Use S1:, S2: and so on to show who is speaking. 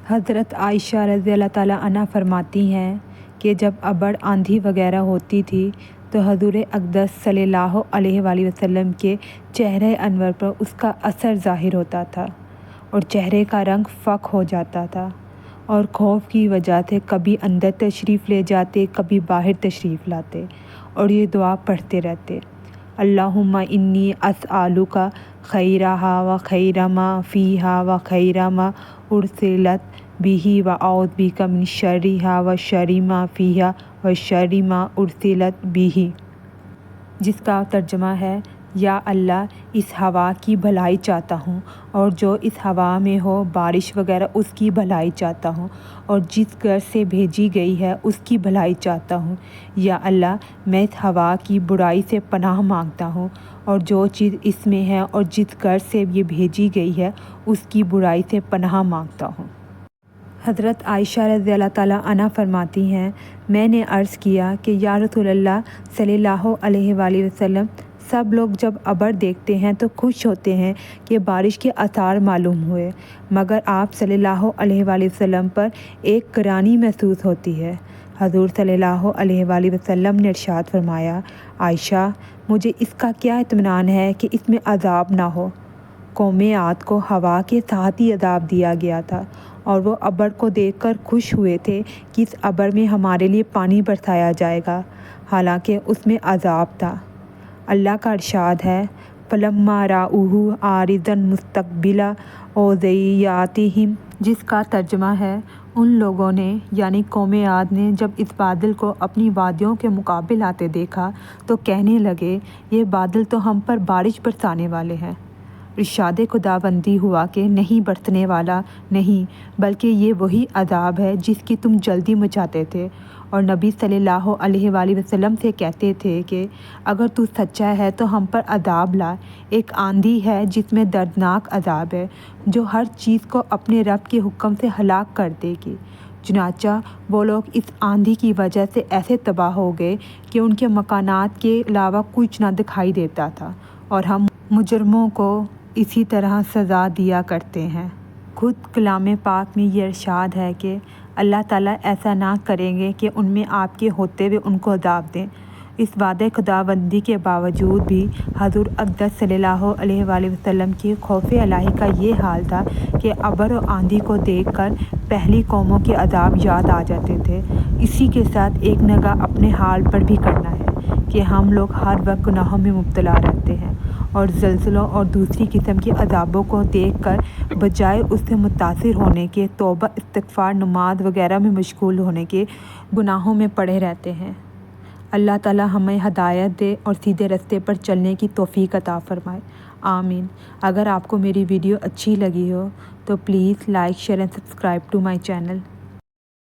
S1: حضرت عائشہ رضی اللہ تعالیٰ عنہ فرماتی ہیں کہ جب ابر آندھی وغیرہ ہوتی تھی تو حضور اقدس صلی اللہ علیہ وآلہ وسلم کے چہرہ انور پر اس کا اثر ظاہر ہوتا تھا اور چہرے کا رنگ فاق ہو جاتا تھا، اور خوف کی وجہ سے کبھی اندر تشریف لے جاتے، کبھی باہر تشریف لاتے اور یہ دعا پڑھتے رہتے: اللہم انی اسألک خیرہا و خیر ما فیہا و خیر ما ارسلت بہ و اعوذ بک من شرہا و شر ما فیہا و شر ما ارسلت بہ، جس کا ترجمہ ہے: یا اللہ، اس ہوا کی بھلائی چاہتا ہوں اور جو اس ہوا میں ہو، بارش وغیرہ، اس کی بھلائی چاہتا ہوں، اور جس گھر سے بھیجی گئی ہے اس کی بھلائی چاہتا ہوں۔ یا اللہ، میں اس ہوا کی برائی سے پناہ مانگتا ہوں، اور جو چیز اس میں ہے اور جس گھر سے یہ بھیجی گئی ہے اس کی برائی سے پناہ مانگتا ہوں۔ حضرت عائشہ رضی اللہ تعالیٰ عنہ فرماتی ہیں، میں نے عرض کیا کہ یا رسول اللہ صلی اللہ علیہ وآلہ وسلم، سب لوگ جب ابر دیکھتے ہیں تو خوش ہوتے ہیں کہ بارش کے آثار معلوم ہوئے، مگر آپ صلی اللہ علیہ وآلہ وسلم پر ایک گرانی محسوس ہوتی ہے۔ حضور صلی اللہ علیہ وآلہ وسلم نے ارشاد فرمایا: عائشہ، مجھے اس کا کیا اطمینان ہے کہ اس میں عذاب نہ ہو۔ قوم عاد کو ہوا کے ساتھ ہی عذاب دیا گیا تھا، اور وہ ابر کو دیکھ کر خوش ہوئے تھے کہ اس ابر میں ہمارے لیے پانی برسایا جائے گا، حالانکہ اس میں عذاب تھا۔ اللہ کا ارشاد ہے: فَلَمَّا رَأَوْهُ عَارِضًا مُسْتَقْبِلَ أَوْدِيَاتِهِمْ، جس کا ترجمہ ہے: ان لوگوں نے یعنی قوم عاد نے جب اس بادل کو اپنی وادیوں کے مقابل آتے دیکھا تو کہنے لگے، یہ بادل تو ہم پر بارش برسانے والے ہیں۔ ارشاد خداوندی ہوا کہ نہیں، برسنے والا نہیں، بلکہ یہ وہی عذاب ہے جس کی تم جلدی مچاتے تھے، اور نبی صلی اللہ علیہ وآلہ وسلم سے کہتے تھے کہ اگر تو سچا ہے تو ہم پر عذاب لا۔ ایک آندھی ہے جس میں دردناک عذاب ہے، جو ہر چیز کو اپنے رب کے حکم سے ہلاک کر دے گی۔ چنانچہ وہ لوگ اس آندھی کی وجہ سے ایسے تباہ ہو گئے کہ ان کے مکانات کے علاوہ کچھ نہ دکھائی دیتا تھا، اور ہم مجرموں کو اسی طرح سزا دیا کرتے ہیں۔ خود کلام پاک میں یہ ارشاد ہے کہ اللہ تعالیٰ ایسا نہ کریں گے کہ ان میں آپ کے ہوتے ہوئے ان کو عذاب دیں۔ اس وعدہ خداوندی کے باوجود بھی حضور اقدس صلی اللہ علیہ وآلہ وسلم کی خوف الہی کا یہ حال تھا کہ ابر و آندھی کو دیکھ کر پہلی قوموں کے عذاب یاد آ جاتے تھے۔ اسی کے ساتھ ایک نگاہ اپنے حال پر بھی کرنا ہے کہ ہم لوگ ہر وقت گناہوں میں مبتلا رہتے ہیں، اور زلزلوں اور دوسری قسم کے عذابوں کو دیکھ کر بجائے اس سے متاثر ہونے کے توبہ، استغفار، نماز وغیرہ میں مشغول ہونے کے گناہوں میں پڑے رہتے ہیں۔ اللہ تعالیٰ ہمیں ہدایت دے اور سیدھے راستے پر چلنے کی توفیق عطا فرمائے، آمین۔ اگر آپ کو میری ویڈیو اچھی لگی ہو تو please like, share and subscribe to my channel.